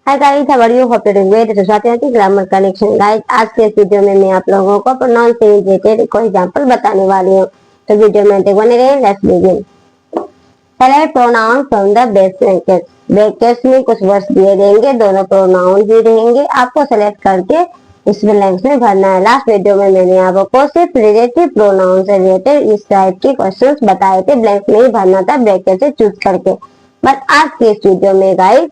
Hi guys, how are you? Hope you doing great. तो स्वागत है ग्रामर कनेक्शन गाइस। आज के इस वीडियो में मैं आप लोगों को प्रोनाउन से रिलेटेड कोई एग्जांपल बताने वाली हूँ। तो वीडियो में तक बने रहिए। Let's begin. Select pronoun from the base brackets. Brackets में कुछ वर्ड्स दिए रहेंगे, दोनों प्रोनाउन ही रहेंगे। आपको सेलेक्ट करके इस ब्लैंक्स में भरना है। लास्ट वीडियो में मैंने आपको सिर्फ रिलेटिव प्रोनाउन से रिलेटेड इस टाइप के क्वेश्चंस बताए थे। ब्लैंक्स में ही भरना था ब्रैकेट से चूज करके। बट आज के इस वीडियो में गाइस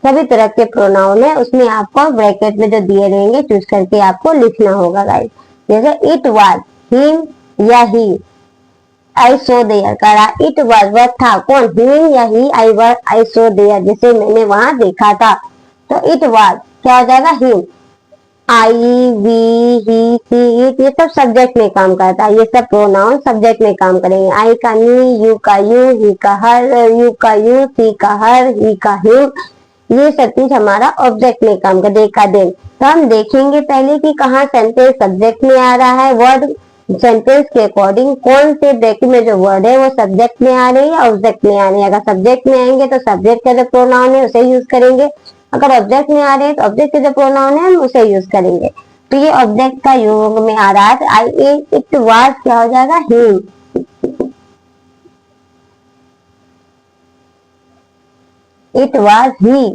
सभी तरह के प्रोनाउन है, उसमें आपको ब्रैकेट में जो दिए रहेंगे चूज करके आपको लिखना होगा गाइस। जैसे इट वाज हिम या ही, आई सो देयर करा। इट वाज वह था, कौन? हिम या ही, आई सो देयर, जिसे मैंने वहां देखा था। तो इट वाज क्या हो जाएगा? Him. I, we, he, she, it, ये सब सब्जेक्ट में काम करता है। ये सब प्रोनाउन सब्जेक्ट में काम करेंगे। आई का मी, यू का यू, ही का हर, यू का यू, सी का हर, ही का हिम, ये सब चीज हमारा ऑब्जेक्ट में काम कर देखा देन। तो हम देखेंगे पहले कि कहाँ सेंटेंस सब्जेक्ट में आ रहा है। वर्ड सेंटेंस के अकॉर्डिंग कौन से ब्रैकेट में जो वर्ड है वो सब्जेक्ट में आ रही है या ऑब्जेक्ट में आ रही है। अगर सब्जेक्ट में आएंगे तो सब्जेक्ट का जो प्रोनाउन है उसे यूज करेंगे। अगर ऑब्जेक्ट में आ रहे हैं तो ऑब्जेक्ट का जो प्रोनाउन है हम उसे यूज करेंगे। तो ये ऑब्जेक्ट का योग में आ रहा है। तो आई इट वाज क्या हो जाएगा? हिम। इट वाज ही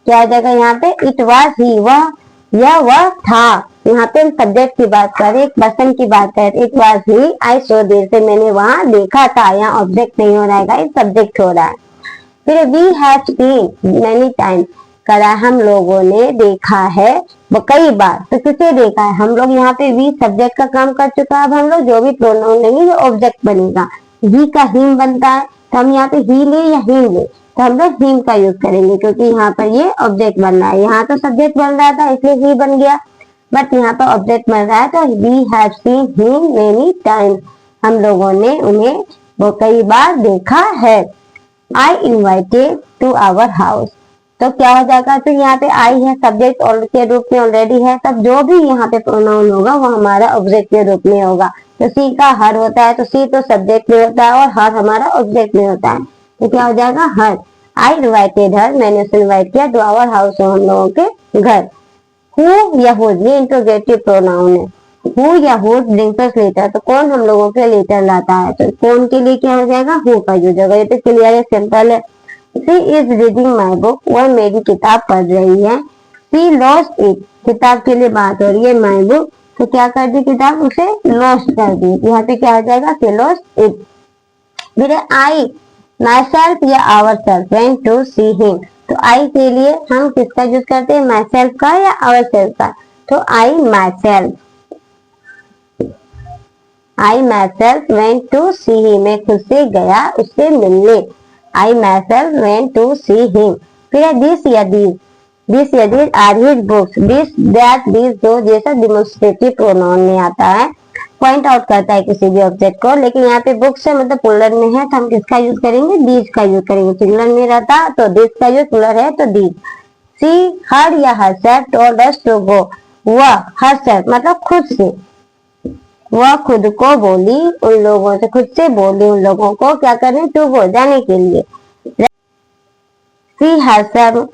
क्या हो जाएगा यहाँ पे? इट वाज ही, वह, यह वह था। यहाँ पे हम सब्जेक्ट की बात करें, एक पर्सन की बात करें। It was he, I saw there, से मैंने वहां देखा था। यहाँ ऑब्जेक्ट नहीं हो रहा है, सब्जेक्ट हो रहा है। फिर we have seen many time करा, हम लोगों ने देखा है वो कई बार। तो किसे देखा है? हम लोग। यहाँ पे वी सब्जेक्ट का काम कर चुका है। अब हम लोग जो भी प्रोनाउन लेंगे ये ऑब्जेक्ट बनेगा। ही का हिम बनता है, तो हम यहाँ पे ही ले या हिम ले, तो हम लोग हिम का यूज करेंगे क्योंकि यहाँ पर ये ऑब्जेक्ट बन रहा है। यहाँ तो सब्जेक्ट बन रहा था इसलिए ही बन गया, बट यहाँ पर ऑब्जेक्ट बन रहा है तो we have seen him many time, हम लोगों ने उन्हें वो कई बार देखा है। I invited to our house, तो क्या हो जाएगा? तो यहाँ पे आई है, सब्जेक्ट के रूप में ऑलरेडी है, तब जो भी यहाँ पे प्रोनाउन होगा वो हमारा ऑब्जेक्ट के रूप में होगा। तो सी का हर होता है, तो सी तो सब्जेक्ट में होता है और हर हमारा ऑब्जेक्ट में होता है। तो क्या हो जाएगा? हर। आई इन्वाइटेड हर, मैंने उसे इन्वाइट किया टू आवर हाउस, हम लोगों के घर। हु या हुज, ये इंट्रोगेटिव प्रोनाउन है। हु या हुज ब्रिंग्स अस लेटर, तो कौन हम लोगों के लेटर लाता है। तो कौन के लिए क्या हो जाएगा? हु का यूज होगा। ये तो क्लियर है, सिंपल है। She is reading my book, वह मेरी किताब पढ़ रही है। शी लॉस्ट इट, किताब के लिए बात हो रही है। माई बुक, तो क्या कर दी? किताब उसे लॉस्ट कर दी। यहाँ पे क्या हो जाएगा? She lost it. फिर आई माई सेल्फ या ourself went to see him, तो आई के लिए हम किसका यूज करते हैं? माई सेल्फ का या आवर सेल्फ का। तो I myself, I myself went to see him, मैं खुद से गया उससे मिलने। I myself went to see him. फिर दिस या दिस या this are his books, this that this जो, जैसा डिमोन्स्ट्रेटिव प्रोनाउन में आता है, पॉइंट आउट करता है किसी भी ऑब्जेक्ट को। लेकिन यहाँ पे बुक्स है मतलब प्लुरल में है, तो हम किसका यूज करेंगे? दीज का यूज करेंगे। सिंगुलर में रहता तो दिस का यूज, प्लुरल है तो दीज। सी हर या herself told us to go, वह हरसेल्फ मतलब खुद से, वह खुद को बोली उन लोगों से, खुद से बोली उन लोगों को क्या करने? टू गो, जाने के लिए। See herself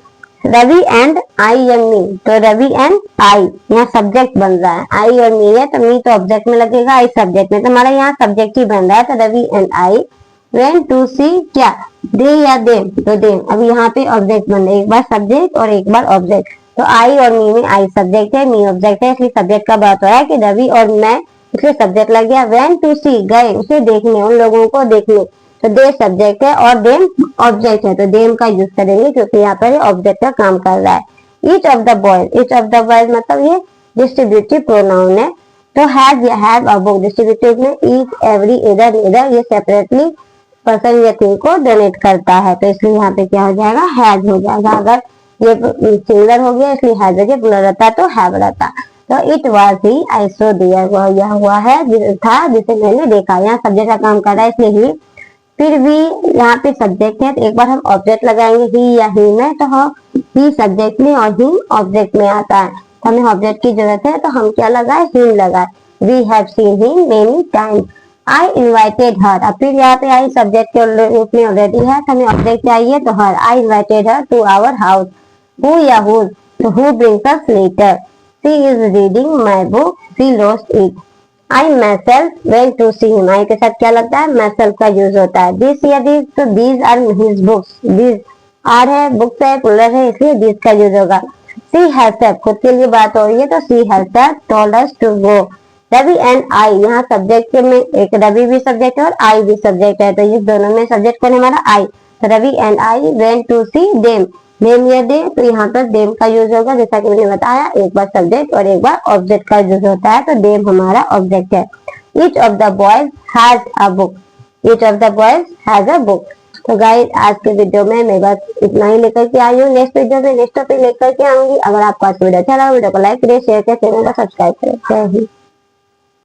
Ravi and I and me, तो रवि एंड आई यहाँ सब्जेक्ट बन रहा है। आई और मी है तो मी तो ऑब्जेक्ट में लगेगा, आई सब्जेक्ट में, तो हमारा यहाँ सब्जेक्ट ही बन रहा है। तो Ravi and I went to see क्या? दे या देम, तो देम। अब यहाँ पे ऑब्जेक्ट बन रहा है, एक बार सब्जेक्ट और एक बार ऑब्जेक्ट। तो आई और मी में आई सब्जेक्ट है, मी ऑब्जेक्ट है, इसलिए सब्जेक्ट का बात हो रहा है कि रवि और मैं, इसलिए सब्जेक्ट लग गया। वेंट टू सी गए उसे देखने, उन लोगों को देखने, तो दे सब्जेक्ट है और देम ऑब्जेक्ट है, तो देम का यूज करेंगे क्योंकि यहाँ पर ऑब्जेक्ट का काम कर रहा है। Each of the boys, each of the boys मतलब ये डिस्ट्रीब्यूटिव प्रोनाउन है। तो हैज या हैव अ बुक, डिस्ट्रीब्यूटिव में ईच एवरी इधर इधर, ये सेपरेटली पर्सन या थिंग को डोनेट करता है, तो इसलिए यहाँ पे क्या हो जाएगा? हैज हो जाएगा। अगर ये सिंगुलर हो गया इसलिए हैज हो गया, प्लुरल रहता तो हैव रहता। तो it was he, I saw there, वह यह हुआ है था जिसे मैंने देखा। यहाँ सब्जेक्ट का काम कर रहा है इसलिए ही। फिर भी यहाँ पे सब्जेक्ट है तो एक बार हम ऑब्जेक्ट लगाएंगे ही या ही में, तो हम ही सब्जेक्ट में और ही ऑब्जेक्ट में आता है, तो हमें ऑब्जेक्ट की जरूरत है तो हम क्या लगाए? हिम लगाए। We have seen him many times. I invited her, अब फिर यहाँ पे आई सब्जेक्ट के रूप में ऑलरेडी है तो हमें ऑब्जेक्ट चाहिए, तो her. I invited her to our house, who या whose, तो who brings us letter. She is reading my book, she lost it. I myself went to see him. I के साथ क्या लगता है, myself का यूज होता है. This या these, तो these are his books. These are है, books है, plural है, इसलिए these का यूज होगा. She herself, खुद के लिए बात हो रही है तो she herself told us to go. Ravi and I, यहाँ सब्जेक्ट में एक रवि भी सब्जेक्ट है और आई भी सब्जेक्ट है, तो ये दोनों में सब्जेक्ट कौन है हमारा, आई. तो Ravi and I went to see them. Name या डे, तो यहाँ पर देम का यूज होगा, जैसा कि मैंने बताया, एक बार सब्जेक्ट और एक बार ऑब्जेक्ट का यूज होता है, तो देम हमारा ऑब्जेक्ट है. Each of the boys has a book. Each of the boys has a book. तो गाइस आज के वीडियो में मैं बस इतना ही लेकर के आई हूँ. नेक्स्ट वीडियो में नेक्स्ट टॉपिक लेकर के आऊंगी. अगर आपको आज वीडियो अच्छा लगा, वीडियो को लाइक करिए, शेयर करिए, चैनल को सब्सक्राइब करें. जय हिंद.